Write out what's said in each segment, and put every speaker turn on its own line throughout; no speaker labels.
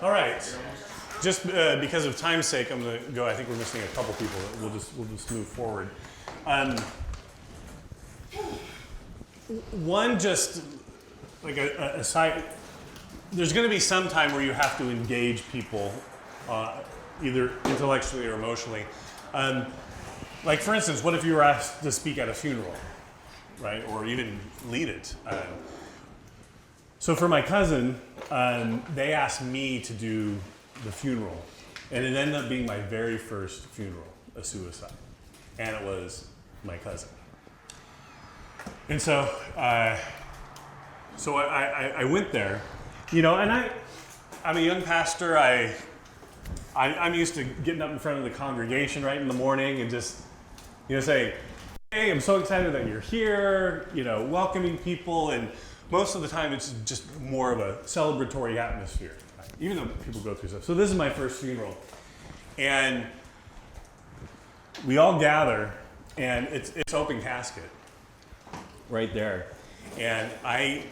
All right. Just because of time's sake, I'm going to go. I think we're missing a couple people. We'll just move forward. One, just like a side. There's going to be some time where you have to engage people, either intellectually or emotionally. Like for instance, what if you were asked to speak at a funeral, right, or even lead it? So for my cousin, they asked me to do the funeral, and it ended up being my very first funeral, a suicide, and it was my cousin. And so, I went there, and I'm a young pastor. I'm used to getting up in front of the congregation right in the morning and just, say, hey, I'm so excited that you're here, welcoming people, and most of the time it's just more of a celebratory atmosphere, right? Even though people go through stuff. So this is my first funeral, and we all gather, and it's open casket right there, and I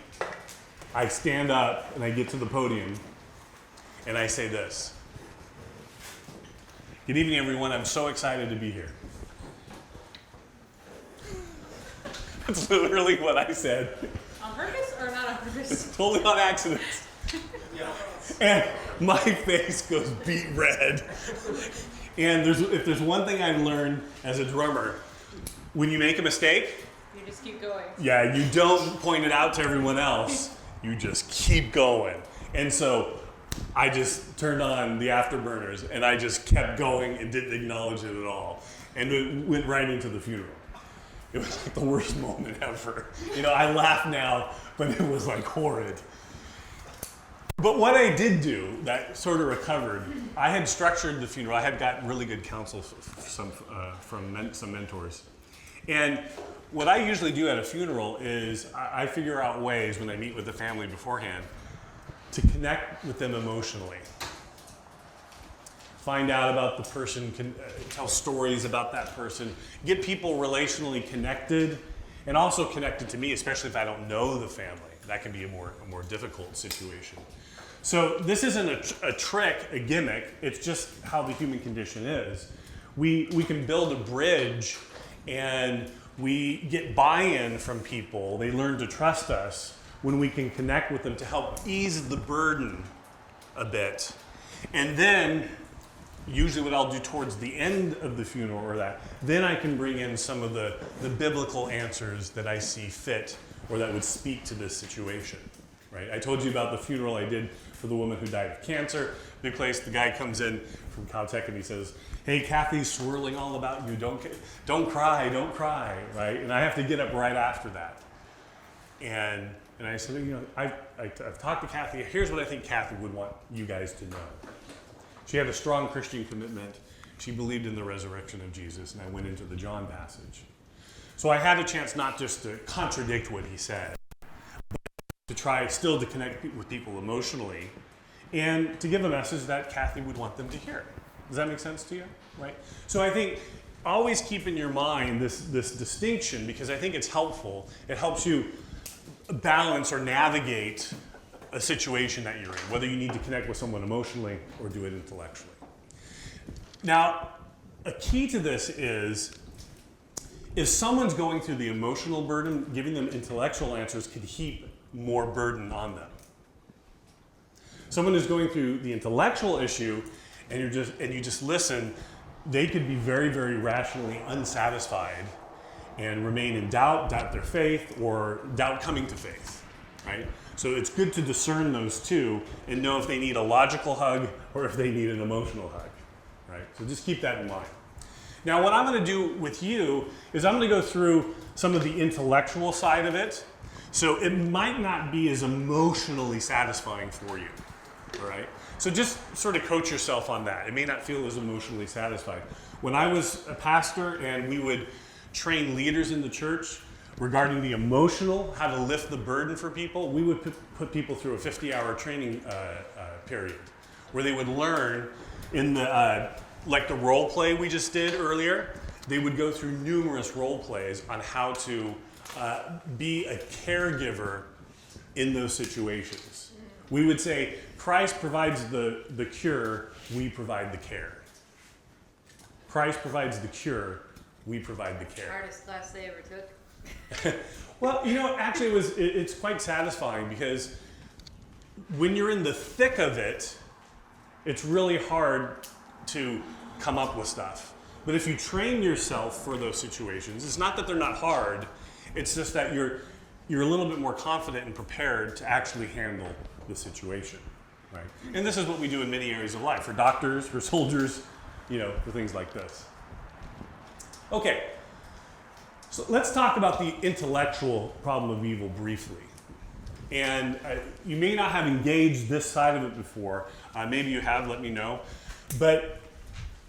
stand up and I get to the podium, and I say this: "Good evening, everyone. I'm so excited to be here." That's literally what I said.
On purpose or not on purpose?
Totally on accident.
Yeah.
And my face goes beet red. And if there's one thing I've learned as a drummer, when you make a mistake,
You just keep going.
yeah, you don't point it out to everyone else. You just keep going. And so I just turned on the afterburners and I just kept going and didn't acknowledge it at all. And it went right into the funeral. It was like the worst moment ever. I laugh now, but it was like horrid. But what I did do that sort of recovered, I had structured the funeral. I had gotten really good counsel from some mentors. And what I usually do at a funeral is I figure out ways when I meet with the family beforehand to connect with them emotionally. Find out about the person, tell stories about that person, get people relationally connected, and also connected to me, especially if I don't know the family. That can be a more difficult situation. So this isn't a trick, a gimmick. It's just how the human condition is. We can build a bridge, and we get buy-in from people. They learn to trust us when we can connect with them to help ease the burden a bit. And then usually what I'll do towards the end of the funeral then I can bring in some of the biblical answers that I see fit or that would speak to this situation, right? I told you about the funeral I did for the woman who died of cancer. Big place, the guy comes in from Caltech and he says, "Hey, Kathy's swirling all about you. Don't cry, right?" And I have to get up right after that. And I said, I've talked to Kathy. Here's what I think Kathy would want you guys to know. She had a strong Christian commitment. She believed in the resurrection of Jesus, and I went into the John passage. So I had a chance not just to contradict what he said, but to try still to connect with people emotionally and to give a message that Kathy would want them to hear. Does that make sense to you? Right? So I think always keep in your mind this distinction, because I think it's helpful. It helps you balance or navigate a situation that you're in, whether you need to connect with someone emotionally or do it intellectually. Now, a key to this is if someone's going through the emotional burden, giving them intellectual answers could heap more burden on them. Someone who's going through the intellectual issue and you just listen, they could be very, very rationally unsatisfied and remain in doubt their faith, or doubt coming to faith, right? So it's good to discern those two and know if they need a logical hug or if they need an emotional hug, right? So just keep that in mind. Now, what I'm going to do with you is I'm going to go through some of the intellectual side of it. So it might not be as emotionally satisfying for you, all right? So just sort of coach yourself on that. It may not feel as emotionally satisfying. When I was a pastor and we would train leaders in the church regarding the emotional, how to lift the burden for people, we would put people through a 50-hour training period where they would learn in the, like the role play we just did earlier, they would go through numerous role plays on how to be a caregiver in those situations. We would say, Christ provides the cure, we provide the care. Christ provides the cure, we provide the care.
Hardest class they ever took.
Well, actually it's quite satisfying because when you're in the thick of it, it's really hard to come up with stuff. But if you train yourself for those situations, it's not that they're not hard, it's just that you're a little bit more confident and prepared to actually handle the situation, right? And this is what we do in many areas of life, for doctors, for soldiers, for things like this. Okay, so let's talk about the intellectual problem of evil briefly. And you may not have engaged this side of it before. Maybe you have, let me know. But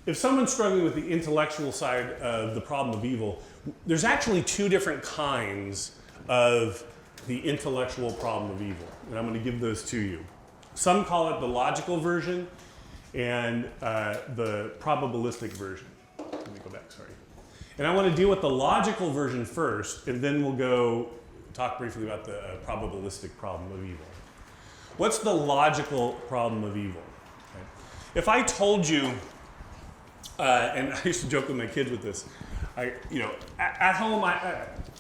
if someone's struggling with the intellectual side of the problem of evil, there's actually two different kinds of the intellectual problem of evil. And I'm going to give those to you. Some call it the logical version and the probabilistic version. Let me go back, sorry. And I want to deal with the logical version first, and then we'll talk briefly about the probabilistic problem of evil. What's the logical problem of evil? Okay. If I told you, and I used to joke with my kids with this, at home,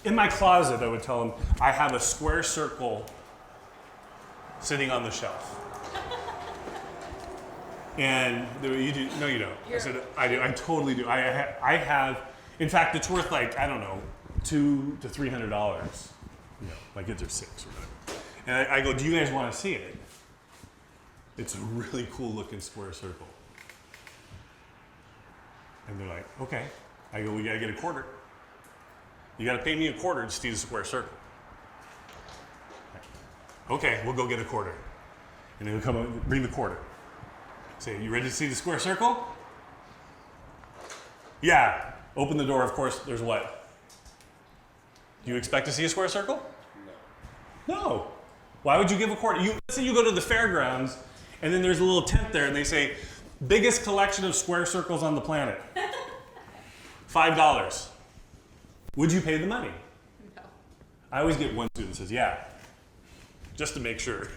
in my closet, I would tell them, I have a square circle sitting on the shelf. And you do? No, you don't. I said, I do. I totally do. I have. In fact, it's worth $200 to $300. My kids are 6 or whatever. And I go, do you guys want to see it? It's a really cool looking square circle. And they're like, okay. I go, we got to get a quarter. You got to pay me a quarter to see the square circle. Okay, we'll go get a quarter. And they'll come up, bring the quarter. Say, you ready to see the square circle? Yeah. Open the door, of course, there's what? Do you expect to see a square circle? No. Why would you give a quarter? Let's say you go to the fairgrounds, and then there's a little tent there, and they say, biggest collection of square circles on the planet. $5. Would you pay the money?
No.
I always get one student that says, yeah, just to make sure.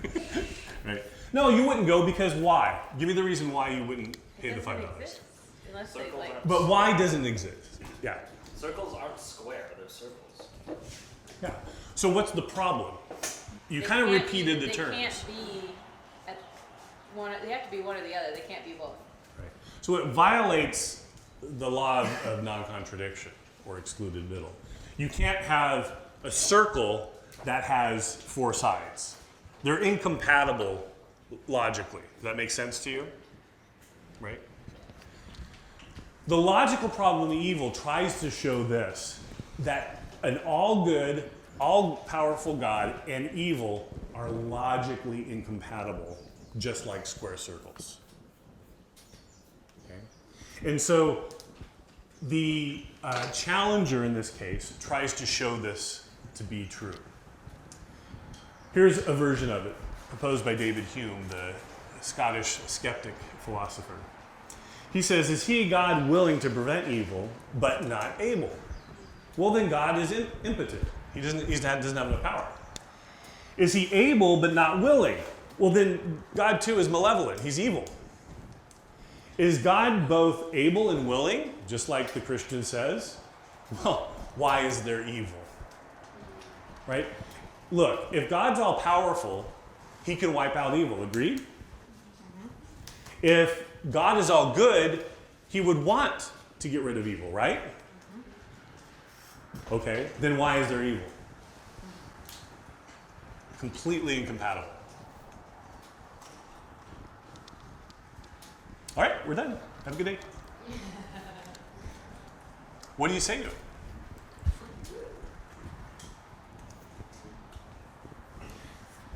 Right? No, you wouldn't go because why? Give me the reason why you wouldn't pay the $5.
Unless they
Circles
like.
aren't-
But why doesn't it exist? Yeah.
Circles aren't square, they're circles.
Yeah. So what's the problem? You kind of repeated the terms.
They can't be at one. They have to be one or the other. They can't be both.
Right. So it violates the law of non-contradiction or excluded middle. You can't have a circle that has 4 sides. They're incompatible logically. Does that make sense to you? Right? The logical problem of evil tries to show this, that an all-good, all-powerful God and evil are logically incompatible, just like square circles. Okay? And so the challenger in this case tries to show this to be true. Here's a version of it, proposed by David Hume, the Scottish skeptic philosopher. He says, is he, God, willing to prevent evil, but not able? Well, then God is impotent. He doesn't have enough power. Is he able, but not willing? Well, then God, too, is malevolent. He's evil. Is God both able and willing, just like the Christian says? Well, why is there evil? Right? Look, if God's all powerful, he can wipe out evil. Agreed? If God is all good, he would want to get rid of evil, right? Okay, then why is there evil? Completely incompatible. All right, we're done. Have a good day. What do you say to it?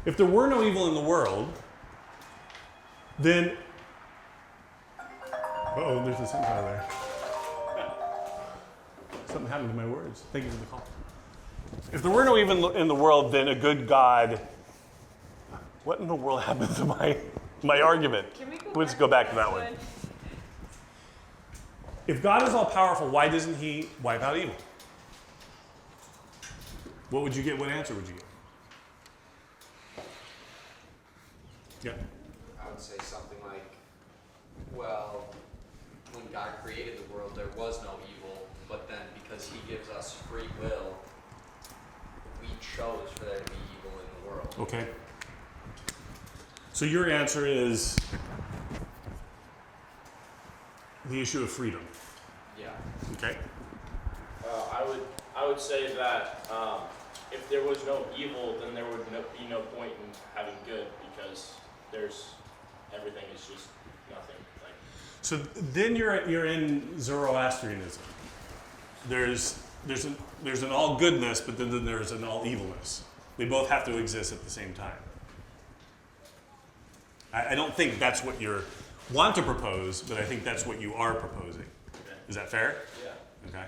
If there were no evil in the world, then... Uh-oh, there's a sentence out there. Something happened to my words. Thank you for the call. If there were no evil in the world, then a good God... What in the world happened to my argument?
Can we
Let's go back to that one. If God is all powerful, why doesn't he wipe out evil? What would you get? What answer would you get? Yeah.
would say something like, well, when God created the world, there was no evil, but then because he gives us free will, we chose for there to be evil in the world.
Okay. So your answer is the issue of freedom.
Yeah.
Okay.
I would say that if there was no evil, then there would be no point in having good, because everything is just nothing. Like,
So then you're in Zoroastrianism. There's an all goodness, but then there's an all evilness. They both have to exist at the same time. I don't think that's what you want to propose, but I think that's what you are proposing.
okay.
Is that fair?
Yeah.
Okay.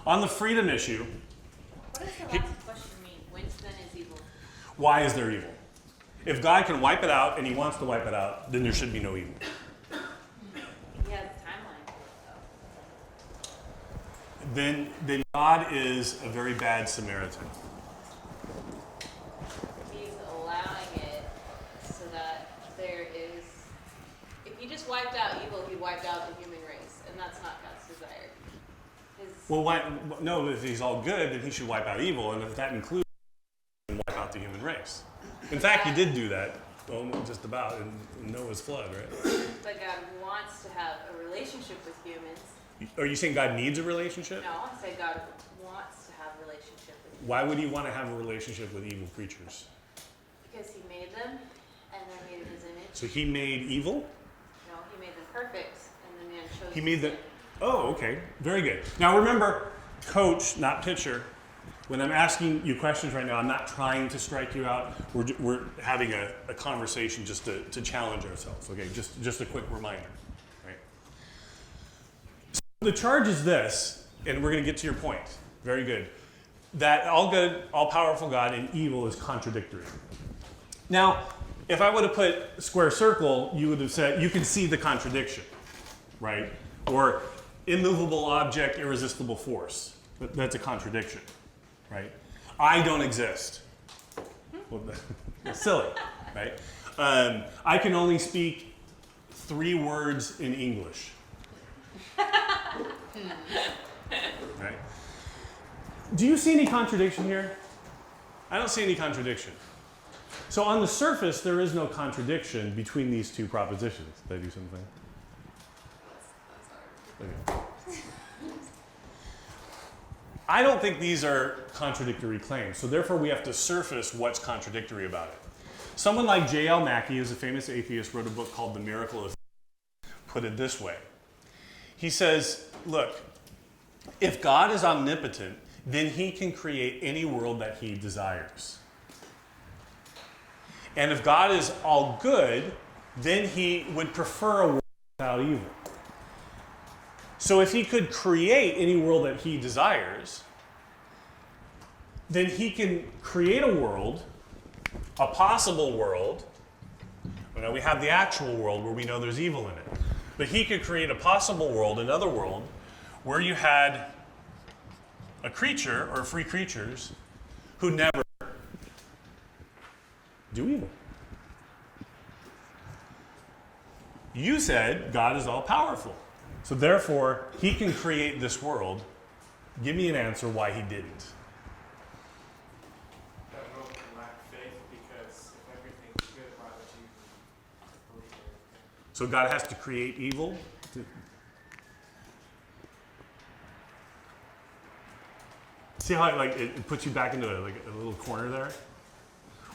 On the freedom issue,
What does the last question mean? Whence then is evil?
why is there evil? If God can wipe it out and he wants to wipe it out, then there should be no evil.
He has a timeline for it, though.
Then God is a very bad Samaritan.
He's allowing it so that there is. If he just wiped out evil, he wiped out the human race, and that's not God's desire.
Well, no, if he's all good, then he should wipe out evil, and if that includes wipe out the human race. In fact, he did do that, well, just about, in Noah's flood, right?
But God wants to have a relationship with humans.
Are you saying God needs a relationship?
No, I say God wants to have a relationship with humans.
Why would he want to have a relationship with evil creatures?
Because he made them, and they're made in his image.
So he made evil?
No, he made them perfect, and the man chose
He made
to
the...
sin.
Oh, okay. Very good. Now remember, coach, not pitcher. When I'm asking you questions right now, I'm not trying to strike you out. We're having a conversation just to challenge ourselves, okay? Just a quick reminder, right? So the charge is this, and we're going to get to your point. Very good. That all good, all-powerful God and evil is contradictory. Now, if I would have put square circle, you would have said, you can see the contradiction, right? Or immovable object, irresistible force. That's a contradiction, right? I don't exist. Well, that's silly, right? I can only speak 3 words in English. Right? Do you see any contradiction here? I don't see any contradiction. So on the surface, there is no contradiction between these two propositions. Did I do something? Okay. I don't think these are contradictory claims, so therefore we have to surface what's contradictory about it. Someone like J.L. Mackie, who's a famous atheist, wrote a book called The Miracle of put it this way. He says, look, if God is omnipotent, then he can create any world that he desires. And if God is all good, then he would prefer a world without evil. So if he could create any world that he desires, then he can create a world, a possible world. Well, now we have the actual world where we know there's evil in it. But he could create a possible world, another world, where you had a creature or free creatures who never do evil. You said God is all powerful. So therefore, he can create this world. Give me an answer why he didn't.
That world can lack faith because if everything's good, why would you believe it?
So God has to create evil? See how it puts you back into a little corner there?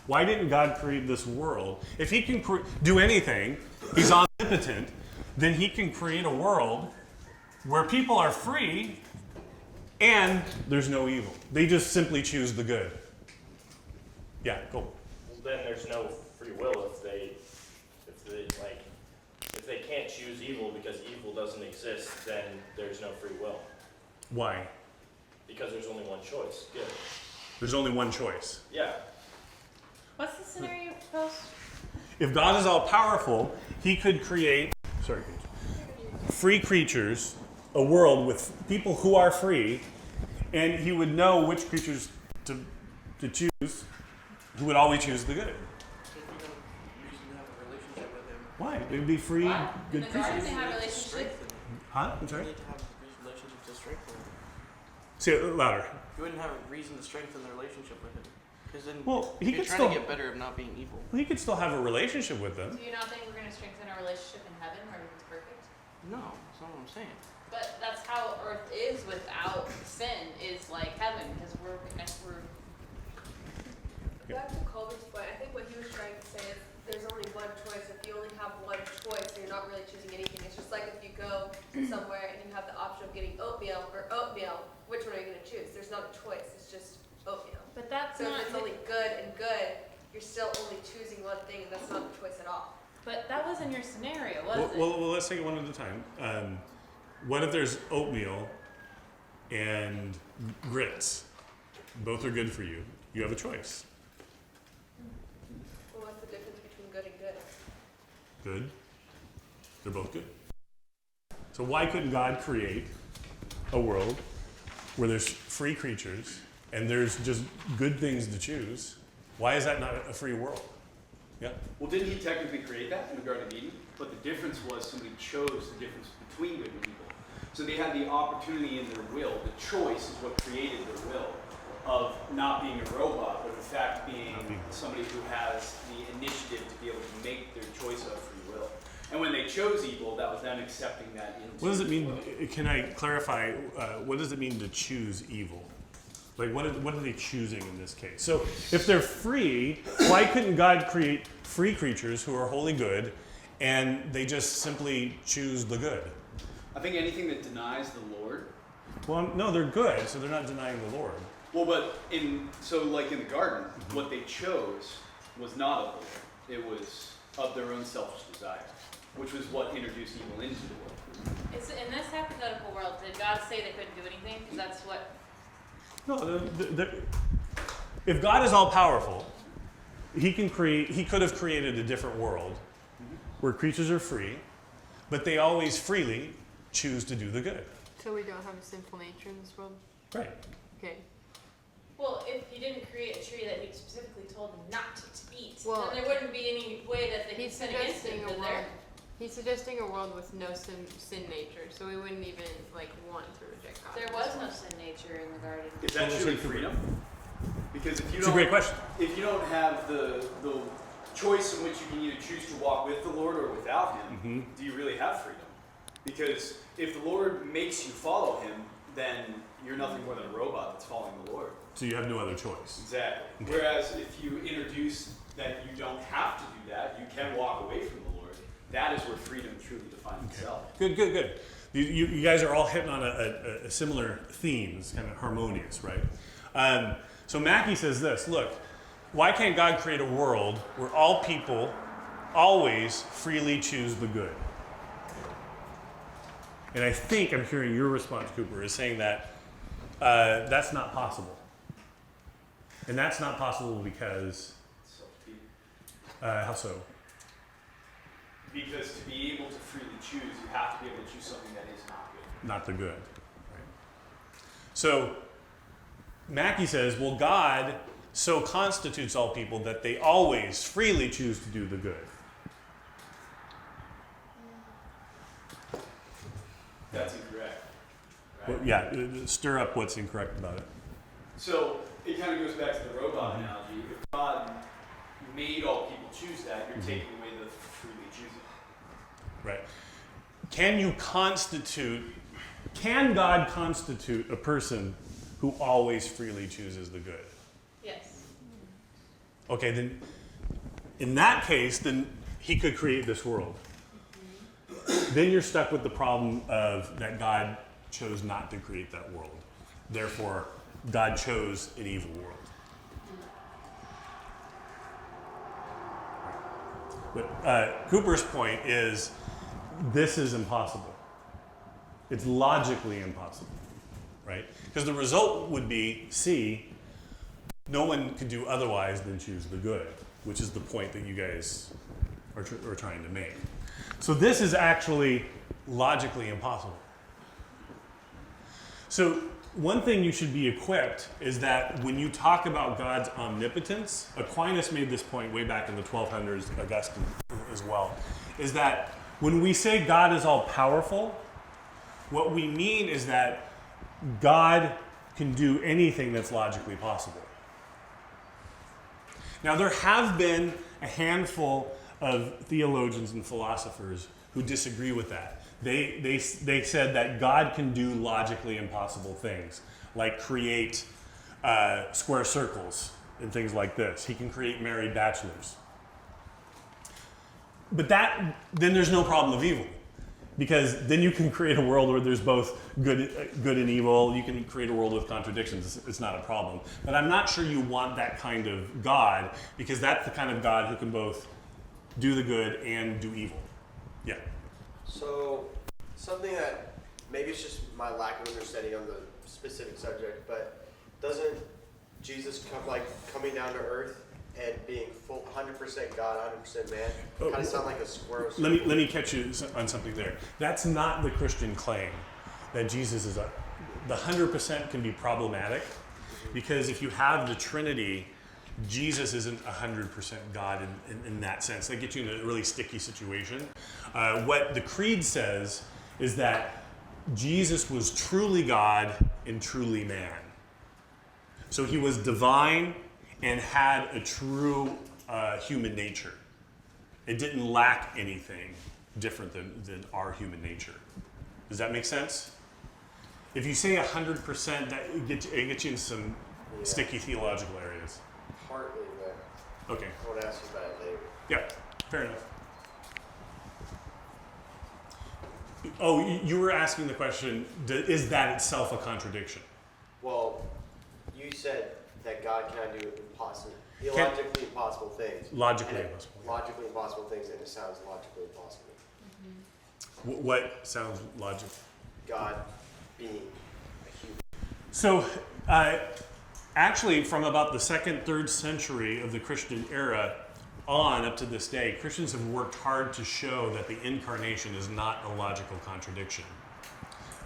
Why didn't God create this world? If he can do anything, he's omnipotent, then he can create a world where people are free and there's no evil. They just simply choose the good. Yeah, go.
Well, then there's no free will if they can't choose evil because evil doesn't exist, then there's no free will.
Why?
Because there's only one choice. Good.
There's only one choice.
Yeah.
What's the scenario you proposed?
If God is all powerful, he could create free creatures, a world with people who are free, and he would know which creatures to choose, who would always choose the good.
If you don't usually have a relationship with him,
Why? It would be free,
What? In
good
the garden
creatures.
they have relationships.
Strengthen.
Huh? I'm
You
sorry?
need to have these relationships to strengthen it.
Say it louder.
You wouldn't have a reason to strengthen the relationship with him. Because then
Well, he
you're
could
trying
still.
to get better of not being evil.
He could still have a relationship with them.
Do you not think we're going to strengthen our relationship in heaven where everything's perfect?
No, that's not what I'm saying.
But that's how earth is without sin, is like heaven, because we're
Back to Colby's point, I think what he was trying to say is there's only one choice. If you only have one choice, then you're not really choosing anything. It's just like if you go somewhere and you have the option of getting oatmeal or oatmeal, which one are you going to choose? There's not a choice. It's just oatmeal.
But that's
So
not.
if it's only good and good, you're still only choosing one thing, and that's not a choice at all.
But that wasn't your scenario, was it?
Well, let's take it one at a time. What if there's oatmeal and grits? Both are good for you. You have a choice.
Well, what's the difference between good and good?
Good. They're both good. So why couldn't God create a world where there's free creatures and there's just good things to choose? Why is that not a free world? Yeah.
Well, didn't he technically create that in the Garden of Eden? But the difference was somebody chose the difference between good and evil. So they had the opportunity in their will. The choice is what created their will of not being a robot, but in fact being somebody who has the initiative to be able to make their choice of free will. And when they chose evil, that was them accepting that into
What does it mean? Can I clarify? What does it mean to choose evil? Like, what are they choosing in this case? So, if they're free, why couldn't God create free creatures who are wholly good, and they just simply choose the good?
I think anything that denies the Lord.
Well, no, they're good, so they're not denying the Lord.
Well, but like in the garden, what they chose was not of the Lord. It was of their own selfish desire, which was what introduced evil into the world.
It's, in this hypothetical world, did God say they couldn't do anything? Because that's what.
No, if God is all powerful, He could have created a different world where creatures are free, but they always freely choose to do the good.
So we don't have a sinful nature in this world?
Right.
Okay.
Well, if he didn't create a tree that he specifically told them not to eat,
Well,
then there wouldn't be any way that they could
He's
sin against
suggesting
him.
a
But
world.
there,
He's suggesting a world with no sin nature, so we wouldn't even want to reject God.
there was no sin nature in the garden.
Is that
Well,
truly
it's like-
freedom? Because if you
It's a great question.
if you don't have the choice in which you can either choose to walk with the Lord or without Him, do you really have freedom? Because if the Lord makes you follow Him, then you're nothing more than a robot that's following the Lord.
So you have no other choice.
Exactly. Whereas if you introduce that you don't have to do that, you can walk away from the Lord, that is where freedom truly defines itself.
Good. You guys are all hitting on a similar theme. It's kind of harmonious, right? So Mackie says this, look, why can't God create a world where all people always freely choose the good? And I think I'm hearing your response, Cooper, is saying that that's not possible. And that's not possible because, how so?
Because to be able to freely choose, you have to be able to choose something that is not good.
Not the good. Right? So Mackie says, well, God so constitutes all people that they always freely choose to do the good.
That's incorrect. Right?
Well, yeah, stir up what's incorrect about it.
So it kind of goes back to the robot analogy. If God made all people choose that, you're taking away the freely choosing.
Right. Can God constitute a person who always freely chooses the good?
Yes.
Okay, then in that case, then he could create this world. Then you're stuck with the problem of that God chose not to create that world. Therefore, God chose an evil world. But Cooper's point is this is impossible. It's logically impossible, right? Because the result would be C, no one could do otherwise than choose the good, which is the point that you guys are trying to make. So this is actually logically impossible. So one thing you should be equipped is that when you talk about God's omnipotence, Aquinas made this point way back in the 1200s, Augustine as well, is that when we say God is all powerful, what we mean is that God can do anything that's logically possible. Now, there have been a handful of theologians and philosophers who disagree with that. They said that God can do logically impossible things, like create square circles and things like this. He can create married bachelors. But then there's no problem of evil, because then you can create a world where there's both good and evil. You can create a world with contradictions. It's not a problem. But I'm not sure you want that kind of God, because that's the kind of God who can both do the good and do evil. Yeah.
So, something that maybe it's just my lack of understanding on the specific subject, but doesn't Jesus coming down to earth and being full 100% God, 100% man, kind of sound like a squirrel?
Let me catch you on something there. That's not the Christian claim, that Jesus is the 100% can be problematic, because if you have the Trinity, Jesus isn't 100% God in that sense. That gets you in a really sticky situation. What the Creed says is that Jesus was truly God and truly man. So he was divine and had a true human nature. It didn't lack anything different than our human nature. Does that make sense? If you say 100%, it gets you in some sticky theological areas.
Partly there.
Okay.
I want to ask you about it later.
Yeah, fair enough. Oh, you were asking the question, is that itself a contradiction?
Well, you said that God cannot do illogically impossible things.
Logically impossible.
Logically impossible things, and it sounds logically impossible.
What sounds logical?
God being a human.
So, actually, from about the 2nd, 3rd century of the Christian era on up to this day, Christians have worked hard to show that the incarnation is not a logical contradiction.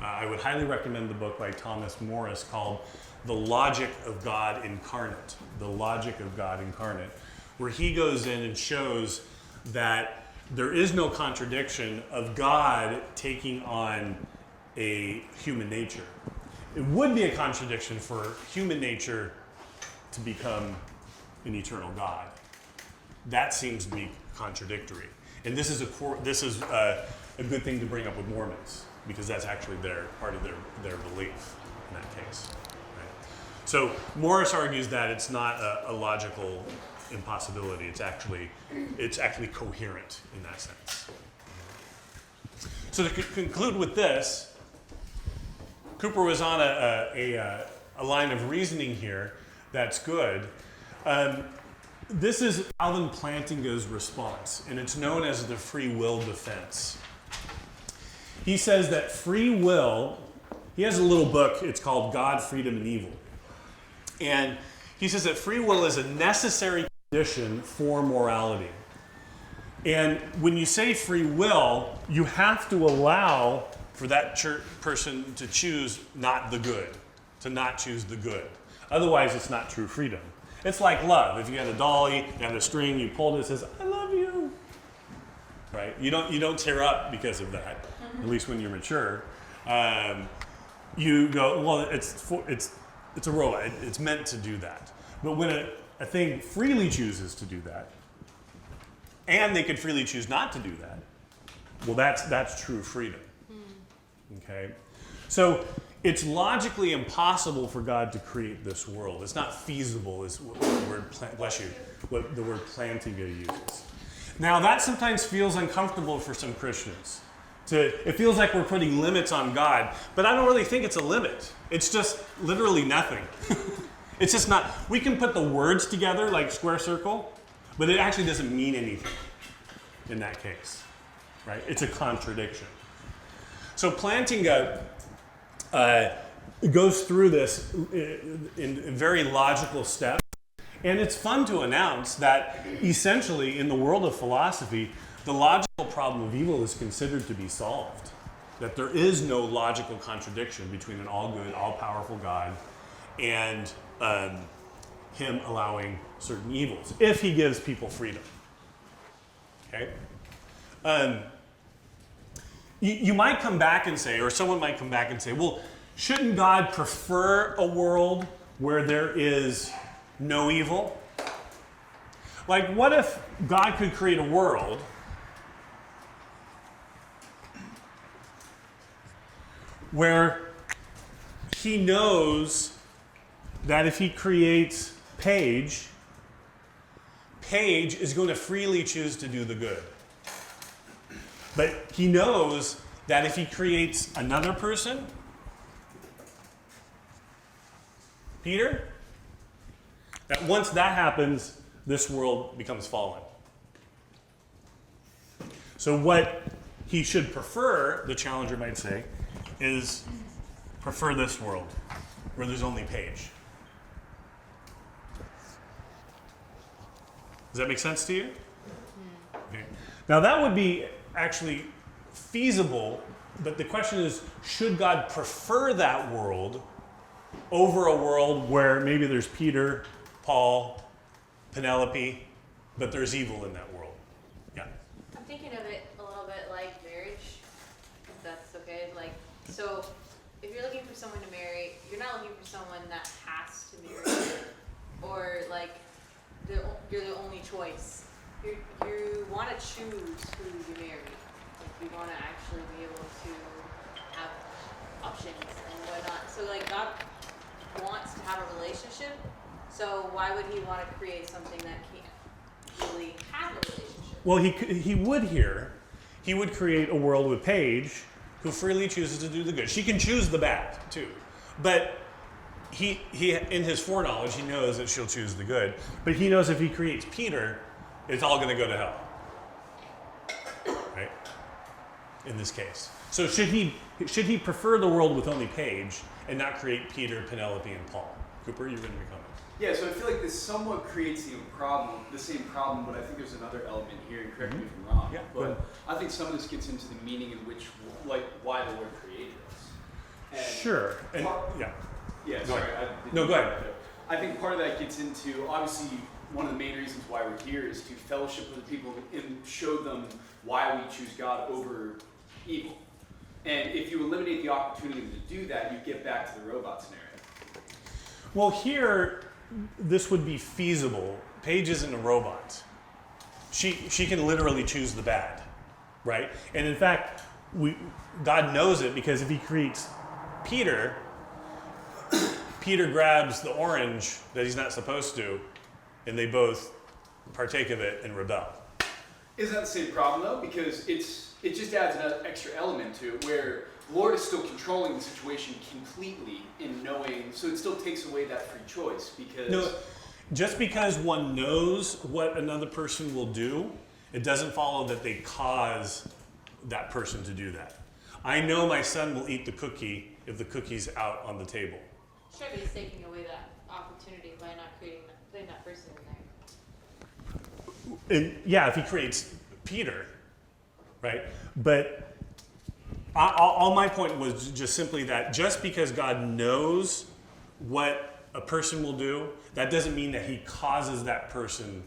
I would highly recommend the book by Thomas Morris called The Logic of God Incarnate. The Logic of God Incarnate, where he goes in and shows that there is no contradiction of God taking on a human nature. It would be a contradiction for human nature to become an eternal God. That seems to be contradictory. And this is a good thing to bring up with Mormons, because that's actually part of their belief in that case. Right? So Morris argues that it's not a logical impossibility. It's actually coherent in that sense. So to conclude with this, Cooper was on a line of reasoning here that's good. This is Alvin Plantinga's response, and it's known as the free will defense. He says that free will, he has a little book, it's called God, Freedom, and Evil. And he says that free will is a necessary condition for morality. And when you say free will, you have to allow for that person to choose not the good, to not choose the good. Otherwise, it's not true freedom. It's like love. If you had a dolly, you had a string, you pulled it, it says, I love you. Right? You don't tear up because of that, at least when you're mature. You go, well, it's a robot. It's meant to do that. But when a thing freely chooses to do that, and they could freely choose not to do that, well, that's true freedom. Okay? So it's logically impossible for God to create this world. It's not feasible, is what the word what the word Plantinga uses. Now, that sometimes feels uncomfortable for some Christians. It feels like we're putting limits on God, but I don't really think it's a limit. It's just literally nothing. It's just not. We can put the words together like square circle, but it actually doesn't mean anything in that case, right? It's a contradiction. So Plantinga goes through this in very logical steps. And it's fun to announce that essentially in the world of philosophy, the logical problem of evil is considered to be solved. That there is no logical contradiction between an all-good, all-powerful God and him allowing certain evils, if he gives people freedom. Okay? You might come back and say, or someone might come back and say, well, shouldn't God prefer a world where there is no evil? Like, what if God could create a world where he knows that if he creates Paige is going to freely choose to do the good. But he knows that if he creates another person, Peter, that once that happens, this world becomes fallen. So what he should prefer, the challenger might say, is prefer this world where there's only Paige. Does that make sense to you? Okay. Now that would be actually feasible, but the question is, should God prefer that world over a world where maybe there's Peter, Paul, Penelope, but there's evil in that world? Yeah.
I'm thinking of it a little bit like marriage, if that's okay. Like, so if you're looking for someone to marry, you're not looking for someone that has to marry you, or like you're the only choice. You want to choose who you marry. Like, you want to actually be able to have options and whatnot. So like God wants to have a relationship. So why would he want to create something that can't really have a relationship?
Well, he would here. He would create a world with Paige, who freely chooses to do the good. She can choose the bad too, but he in his foreknowledge, he knows that she'll choose the good. But he knows if he creates Peter, it's all going to go to hell, right? In this case, so should he prefer the world with only Paige and not create Peter, Penelope, and Paul? Cooper, you're going to be coming.
Yeah, so I feel like this somewhat creates the same problem, but I think there's another element here, and correct me if I'm wrong.
Yeah, go ahead.
But I think some of this gets into the meaning in which, like, why the Lord created us. And
Sure. And, yeah.
Yeah,
Go
sorry.
ahead. No, go ahead.
I think part of that gets into, obviously, one of the main reasons why we're here is to fellowship with the people and show them why we choose God over evil. And if you eliminate the opportunity to do that, you get back to the robot scenario.
Well, here, this would be feasible. Paige isn't a robot. She can literally choose the bad, right? And in fact, God knows it, because if he creates Peter, Peter grabs the orange that he's not supposed to, and they both partake of it and rebel.
Isn't that the same problem though? Because it just adds an extra element to it where the Lord is still controlling the situation completely in knowing, so it still takes away that free choice because...
No, just because one knows what another person will do, it doesn't follow that they cause that person to do that. I know my son will eat the cookie if the cookie's out on the table.
Sure, but he's taking away that opportunity by not putting that person in there.
And yeah, if he creates Peter, right? But all my point was just simply that just because God knows what a person will do, that doesn't mean that he causes that person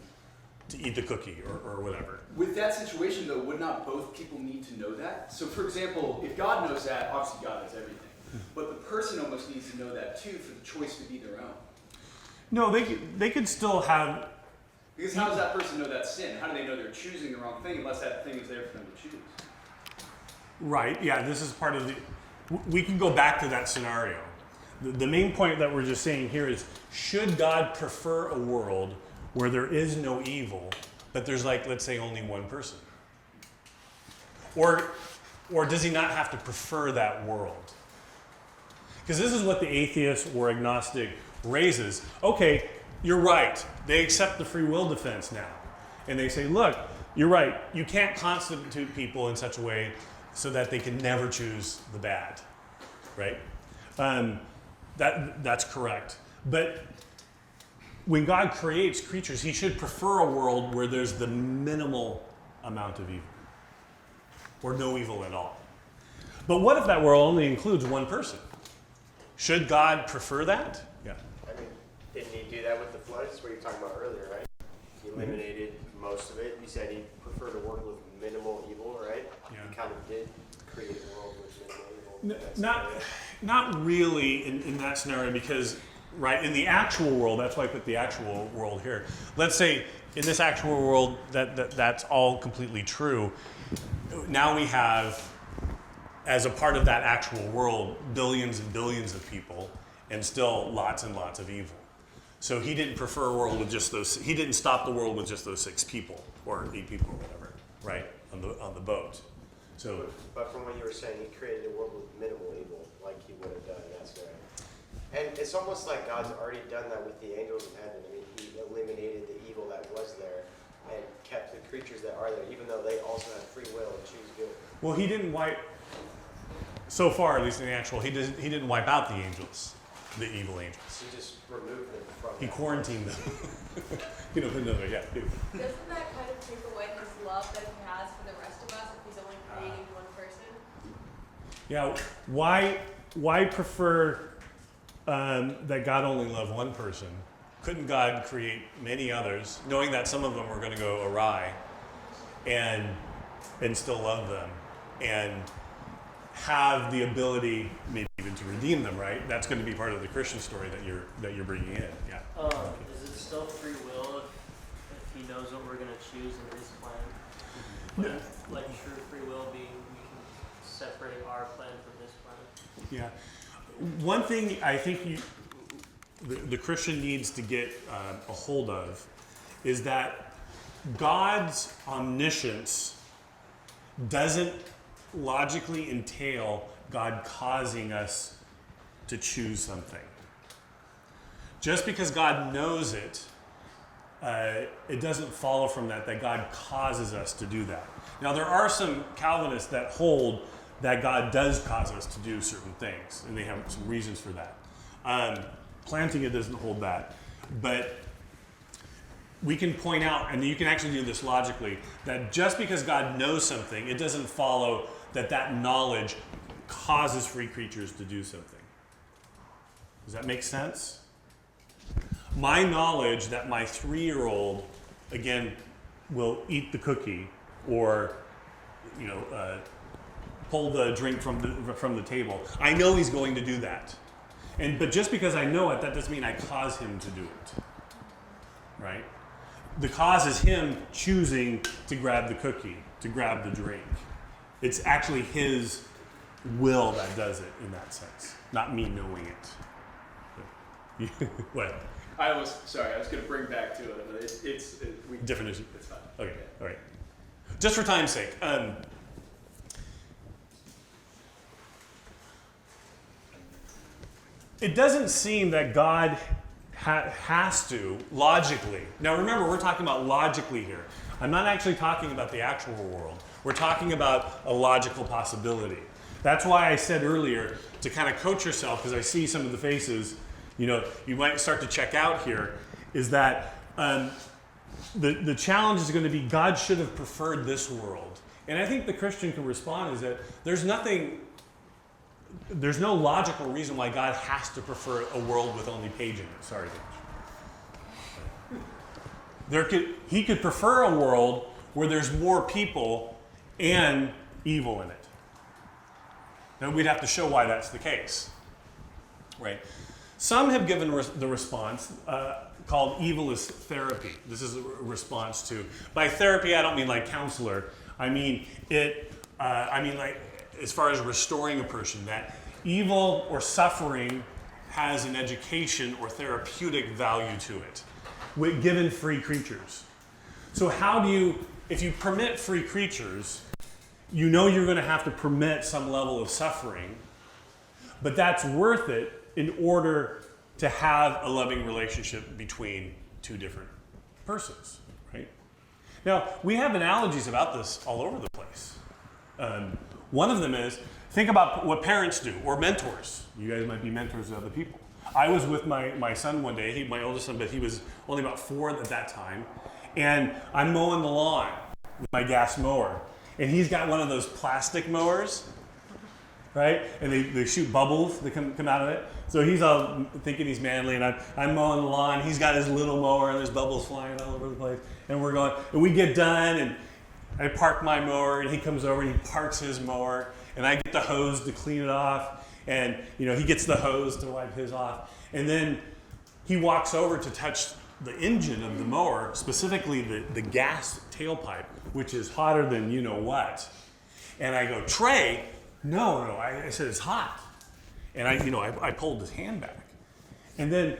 to eat the cookie or whatever.
With that situation though, would not both people need to know that? So for example, if God knows that, obviously God knows everything. But the person almost needs to know that too for the choice to be their own.
No, they could still have...
Because how does that person know that's sin? How do they know they're choosing the wrong thing unless that thing is there for them to choose?
Right, yeah, this is part of the... We can go back to that scenario. The main point that we're just saying here is, should God prefer a world where there is no evil, but there's like, let's say, only one person? Or does he not have to prefer that world? Because this is what the atheist or agnostic raises. Okay, you're right. They accept the free will defense now. And they say, look, you're right. You can't constitute people in such a way so that they can never choose the bad, right? That's correct. But when God creates creatures, he should prefer a world where there's the minimal amount of evil, or no evil at all. But what if that world only includes one person? Should God prefer that? Yeah.
I mean, didn't he do that with the flood? That's what you were talking about earlier, right? He eliminated most of it. You said he preferred a world with minimal evil kind of did create a world with minimal evil.
Not really in that scenario, because right in the actual world, that's why I put the actual world here. Let's say in this actual world that's all completely true. Now we have, as a part of that actual world, billions and billions of people, and still lots and lots of evil. So he didn't prefer a world with just those. He didn't stop the world with just those 6 people or 8 people or whatever, right, on the boat. So,
but from what you were saying, he created a world with minimal evil, like he would have done. That's right. And it's almost like God's already done that with the angels in heaven. I mean, he eliminated the evil that was there and kept the creatures that are there, even though they also have free will and choose good.
well, he didn't wipe. So far, at least in the actual, he didn't wipe out the angels, the evil angels.
He just removed them from.
He quarantined them. Another, yeah.
Doesn't that kind of take away his love that he has for the rest of us if he's only creating one person?
Yeah. Why prefer that God only loved one person? Couldn't God create many others, knowing that some of them were going to go awry, and still love them, and have the ability maybe even to redeem them? Right. That's going to be part of the Christian story that you're bringing in. Yeah.
Is it still free will if he knows what we're going to choose in his plan?
No.
Like true free will being we can separate our plan from his plan?
Yeah. One thing I think the Christian needs to get a hold of is that God's omniscience doesn't logically entail God causing us to choose something. Just because God knows it, it doesn't follow from that God causes us to do that. Now, there are some Calvinists that hold that God does cause us to do certain things, and they have some reasons for that. Planting it doesn't hold that. But we can point out, and you can actually do this logically, that just because God knows something, it doesn't follow that knowledge causes free creatures to do something. Does that make sense? My knowledge that my 3-year-old, again, will eat the cookie or, pull the drink from the table. I know he's going to do that. But just because I know it, that doesn't mean I cause him to do it. Right? The cause is him choosing to grab the cookie, to grab the drink. It's actually his will that does it in that sense, not me knowing it. What?
I was going to bring back to it, but it's
different issue.
It's fine.
Okay, all right. Just for time's sake, it doesn't seem that God has to logically. Now remember, we're talking about logically here. I'm not actually talking about the actual world. We're talking about a logical possibility. That's why I said earlier to kind of coach yourself, because I see some of the faces, you might start to check out here, is that the challenge is going to be God should have preferred this world. And I think the Christian can respond is that there's no logical reason why God has to prefer a world with only Paige in it. Sorry, Paige. He could prefer a world where there's more people and evil in it. Now we'd have to show why that's the case, right? Some have given the response called evil is therapy. This is a response to, by therapy I don't mean like counselor. I mean like as far as restoring a person, that evil or suffering has an education or therapeutic value to it, given free creatures. So if you permit free creatures, you're going to have to permit some level of suffering, but that's worth it in order to have a loving relationship between two different persons, right? Now, we have analogies about this all over the place. One of them is, think about what parents do, or mentors. You guys might be mentors to other people. I was with my son one day, my oldest son, but he was only about 4 at that time, and I'm mowing the lawn with my gas mower. And he's got one of those plastic mowers, right? And they shoot bubbles that come out of it. So he's all thinking he's manly, and I'm mowing the lawn. He's got his little mower, and there's bubbles flying all over the place. And we're going, and we get done, I park my mower, and he comes over and he parks his mower, and I get the hose to clean it off, and he gets the hose to wipe his off, and then he walks over to touch the engine of the mower, specifically the gas tailpipe, which is hotter than you know what. And I go, Trey, no, I said it's hot, and I pulled his hand back, and then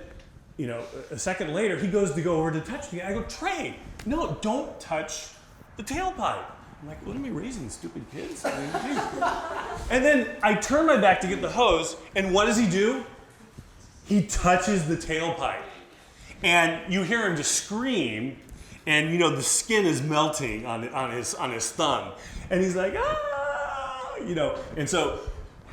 a second later he goes to go over to touch me. I go, Trey, no, don't touch the tailpipe. I'm like, what am I raising, stupid kids? And then I turn my back to get the hose, and what does he do? He touches the tailpipe. And you hear him just scream, and the skin is melting on his thumb. And he's like, ah, and so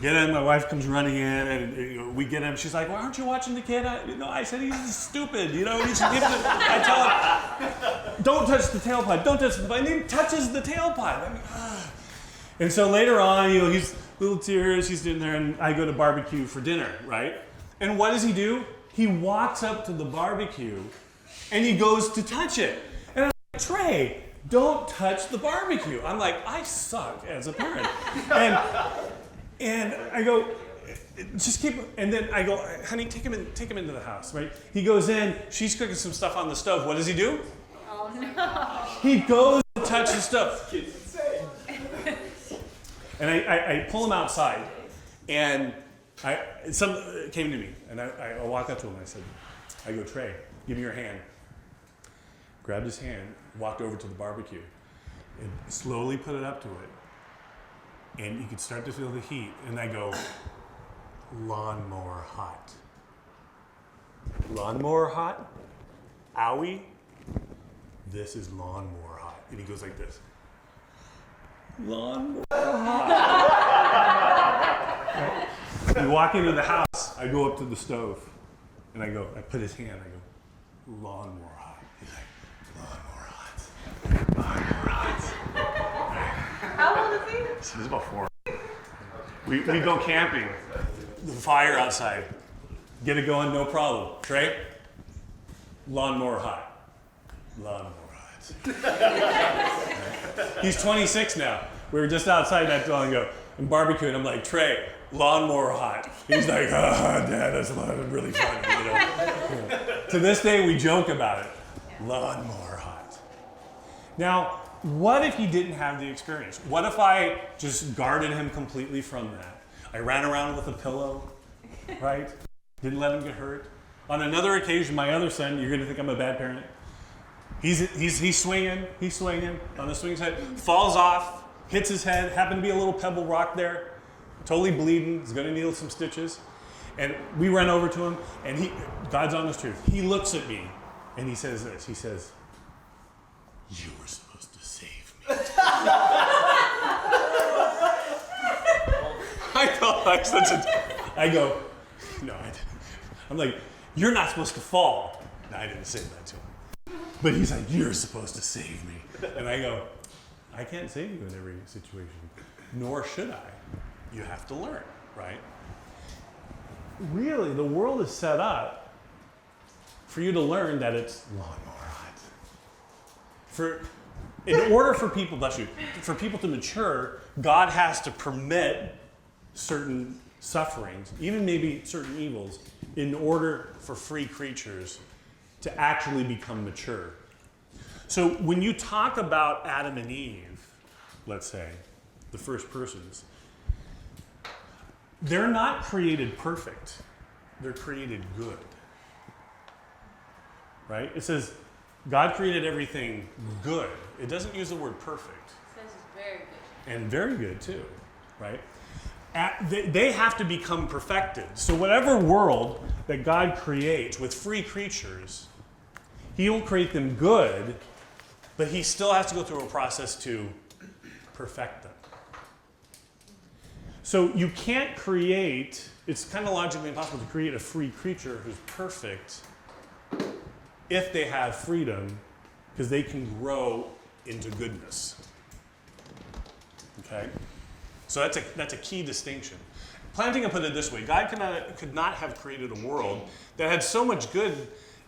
get him, my wife comes running in, and we get him. She's like, well, aren't you watching the kid? I said he's stupid, I tell him, don't touch the tailpipe, don't touch the tailpipe, and he touches the tailpipe. I mean, And so later on, he's little tears, he's sitting there, and I go to barbecue for dinner, right? And what does he do? He walks up to the barbecue, and he goes to touch it. And I'm like, Trey, don't touch the barbecue. I'm like, I suck as a parent. And I go, just keep, and then I go, honey, take him into the house, right? He goes in, she's cooking some stuff on the stove. What does he do?
Oh no.
He goes to touch the stove. And I pull him outside, and some came to me, and I walked up to him, and I go, Trey, give me your hand. Grabbed his hand, walked over to the barbecue, and slowly put it up to it. And you could start to feel the heat. And I go, lawnmower hot. Lawnmower hot? Owie? This is lawnmower hot. And he goes like this. Lawnmower hot. We walk into the house. I go up to the stove. And I put his hand. I go, lawnmower hot. He's like, lawnmower hot. Lawnmower hot.
How old is he?
He's about 4. We go camping. The fire outside. Get it going, no problem. Trey, lawnmower hot. Lawnmower hot. He's 26 now. We were just outside not too long ago and barbecuing. I'm like, Trey, lawnmower hot. He's like, Dad, that's really funny. To this day, we joke about it. Lawnmower hot. Now, what if he didn't have the experience? What if I just guarded him completely from that? I ran around with a pillow, right? Didn't let him get hurt. On another occasion, my other son, you're going to think I'm a bad parent. He's swinging on the swing set, falls off, hits his head, happened to be a little pebble rock there, totally bleeding, he's going to need some stitches. And we run over to him, and God's honest truth, he looks at me, and he says this, he says, you were supposed to save me. I go, no, I didn't. I'm like, you're not supposed to fall. No, I didn't say that to him. But he's like, you're supposed to save me. And I go, I can't save you in every situation, nor should I. You have to learn, right? Really, the world is set up for you to learn that it's lawnmower hot. In order for people, for people to mature, God has to permit certain sufferings, even maybe certain evils, in order for free creatures to actually become mature. So when you talk about Adam and Eve, let's say, the first persons, they're not created perfect. They're created good. Right? It says God created everything good. It doesn't use the word perfect.
It says it's very good.
And very good too, right? They have to become perfected. So whatever world that God creates with free creatures, he will create them good, but he still has to go through a process to perfect them. So you can't create, it's kind of logically impossible to create a free creature who's perfect if they have freedom, because they can grow into goodness. Okay? So that's a key distinction. Plantinga put it this way: God could not have created a world that had so much good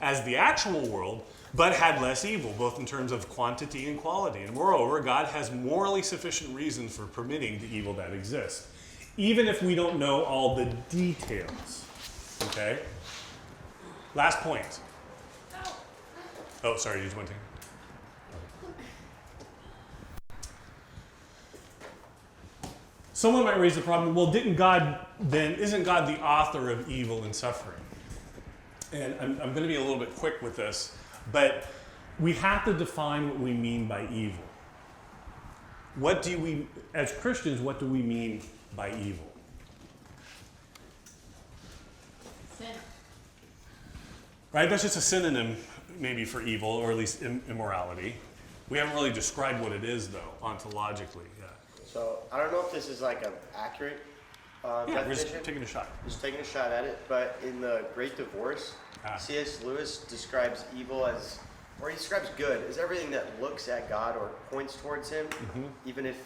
as the actual world, but had less evil, both in terms of quantity and quality. And moreover, God has morally sufficient reasons for permitting the evil that exists, even if we don't know all the details. Okay? Last point. Oh, sorry, you just went to. Someone might raise the problem, well, isn't God the author of evil and suffering? And I'm going to be a little bit quick with this, but we have to define what we mean by evil. As Christians, what do we mean by evil?
Sin.
Right? That's just a synonym, maybe, for evil, or at least immorality. We haven't really described what it is, though, ontologically. Yeah.
So I don't know if this is like an accurate
We're
definition.
just taking a shot.
Just taking a shot at it, but in the Great Divorce, C.S. Lewis describes evil as, or he describes good as everything that looks at God or points towards him, even if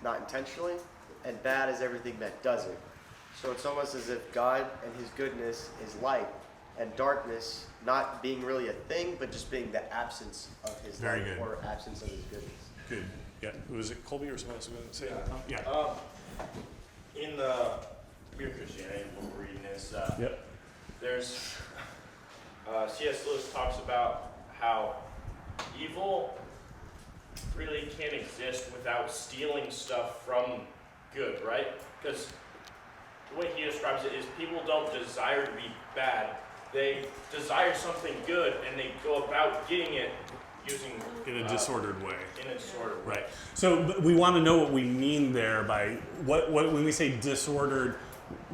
not intentionally, and bad as everything that doesn't. So it's almost as if God and his goodness is light, and darkness not being really a thing, but just being the absence of his
Very
light
good.
or absence of his goodness.
Good. Yeah. Was it Colby or someone else going to say that? Yeah.
In the Mere Christianity book we're reading is,
Yep.
there's C.S. Lewis talks about how evil really can't exist without stealing stuff from good, right? Because the way he describes it is people don't desire to be bad. They desire something good, and they go about getting it using
In a disordered way.
in a disordered way.
Right. So we want to know what we mean there by what when we say disordered,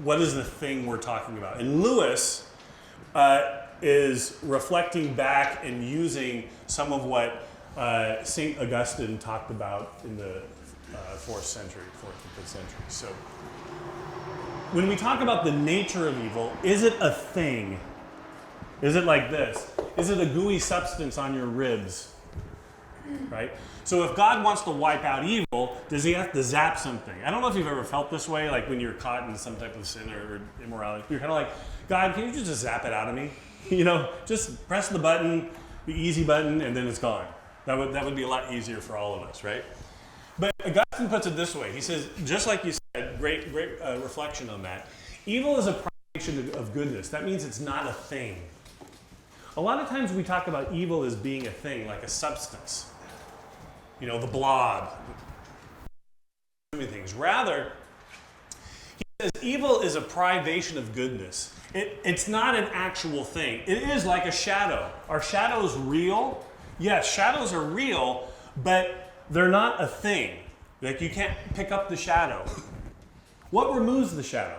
what is the thing we're talking about? And Lewis is reflecting back and using some of what St. Augustine talked about in the 4th century, 4th and 5th century. So when we talk about the nature of evil, is it a thing? Is it like this? Is it a gooey substance on your ribs? Right? So if God wants to wipe out evil, does he have to zap something? I don't know if you've ever felt this way, like when you're caught in some type of sin or immorality. You're kind of like, God, can you just zap it out of me? Just press the button, the easy button, and then it's gone. That would be a lot easier for all of us, right? But Augustine puts it this way. He says, just like you said, great reflection on that. Evil is a privation of goodness. That means it's not a thing. A lot of times we talk about evil as being a thing, like a substance. The blob. Things. Rather, he says evil is a privation of goodness. It's not an actual thing. It is like a shadow. Are shadows real? Yes, shadows are real, but they're not a thing. Like you can't pick up the shadow. What removes the shadow?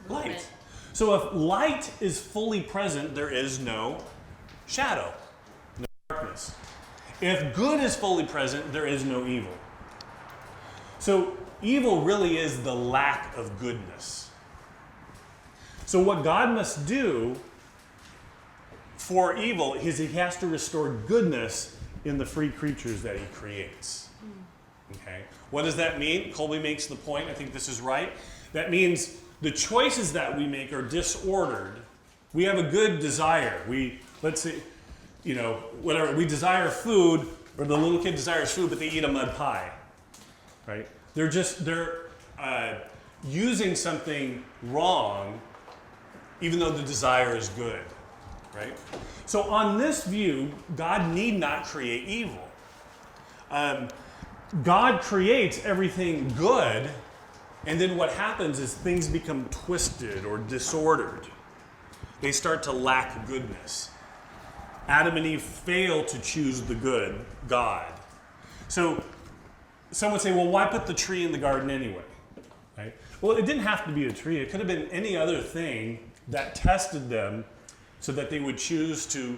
Light. So if light is fully present, there is no shadow, no darkness. If good is fully present, there is no evil. So evil really is the lack of goodness. So what God must do for evil is he has to restore goodness in the free creatures that he creates. Okay? What does that mean? Colby makes the point, I think this is right. That means the choices that we make are disordered. We have a good desire. Let's say, whatever, we desire food, or the little kid desires food, but they eat a mud pie, right? They're using something wrong, even though the desire is good, right? So on this view, God need not create evil. God creates everything good, and then what happens is things become twisted or disordered. They start to lack goodness. Adam and Eve fail to choose the good, God. So some would say, well, why put the tree in the garden anyway? Right? Well, it didn't have to be a tree. It could have been any other thing that tested them so that they would choose to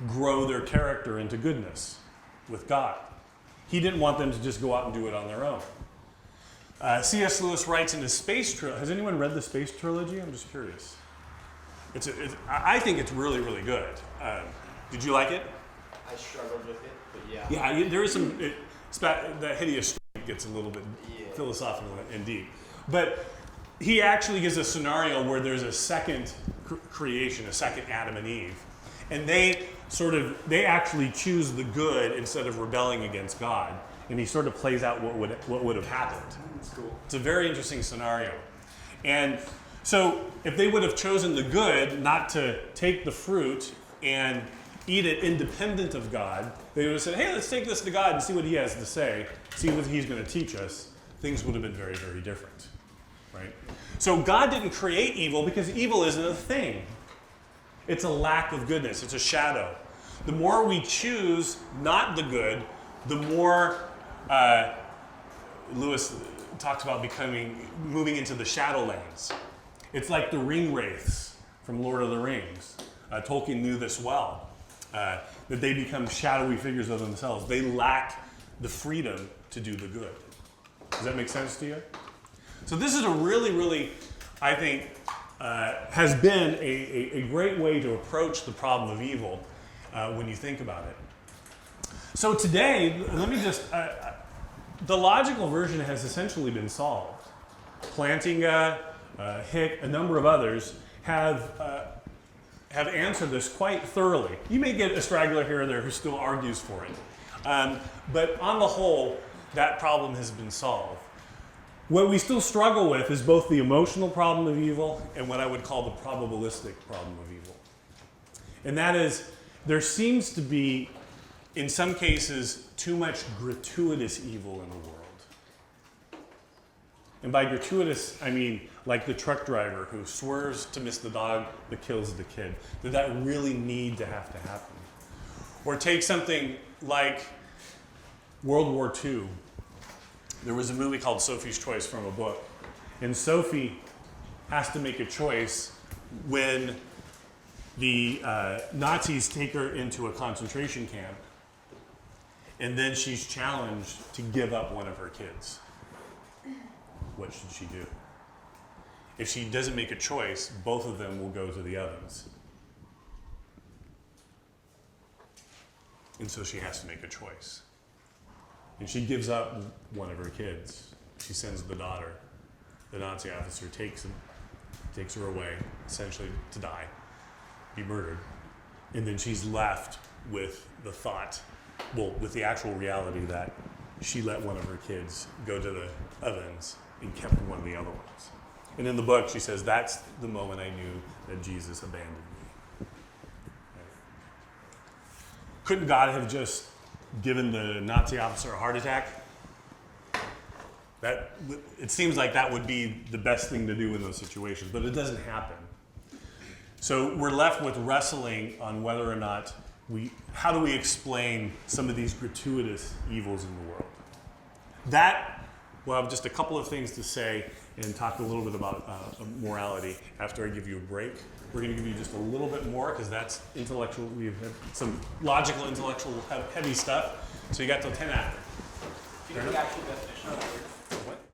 grow their character into goodness with God. He didn't want them to just go out and do it on their own. C.S. Lewis writes in his Space Trilogy. Has anyone read the Space Trilogy? I'm just curious. I think it's really, really good. Did you like it?
I struggled with it, but yeah.
Yeah, there is some. The hideous streak gets a little bit philosophical and deep. But he actually gives a scenario where there's a second creation, a second Adam and Eve. And they actually choose the good instead of rebelling against God. And he sort of plays out what would have happened.
That's cool.
It's a very interesting scenario. And so if they would have chosen the good, not to take the fruit and eat it independent of God, they would have said, hey, let's take this to God and see what he has to say, see what he's going to teach us. Things would have been very, very different, right? So God didn't create evil because evil isn't a thing. It's a lack of goodness. It's a shadow. The more we choose not the good, the more Lewis talks about moving into the shadowlands. It's like the ring wraiths from Lord of the Rings. Tolkien knew this well, that they become shadowy figures of themselves. They lack the freedom to do the good. Does that make sense to you? So this is a really, really, I think, has been a great way to approach the problem of evil when you think about it. So today, let me just, the logical version has essentially been solved. Plantinga, Hick, a number of others have answered this quite thoroughly. You may get a straggler here or there who still argues for it. But on the whole, that problem has been solved. What we still struggle with is both the emotional problem of evil and what I would call the probabilistic problem of evil. And that is, there seems to be, in some cases, too much gratuitous evil in the world. And by gratuitous, I mean like the truck driver who swerves to miss the dog that kills the kid. Did that really need to have to happen? Or take something like World War II. There was a movie called Sophie's Choice from a book. And Sophie has to make a choice when the Nazis take her into a concentration camp. And then she's challenged to give up one of her kids. What should she do? If she doesn't make a choice, both of them will go to the ovens. And so she has to make a choice. And she gives up one of her kids. She sends the daughter. The Nazi officer takes her away, essentially to die, be murdered. And then she's left with the thought, with the actual reality that she let one of her kids go to the ovens and kept one of the other ones. And in the book, she says, that's the moment I knew that Jesus abandoned me. Couldn't God have just given the Nazi officer a heart attack? It seems like that would be the best thing to do in those situations, but it doesn't happen. So we're left with wrestling on whether or not how do we explain some of these gratuitous evils in the world? We'll have just a couple of things to say and talk a little bit about morality after I give you a break. We're going to give you just a little bit more because that's intellectual. We've had some logical, intellectual, heavy stuff. So you got till 10 after.
Do you know the actual definition of the word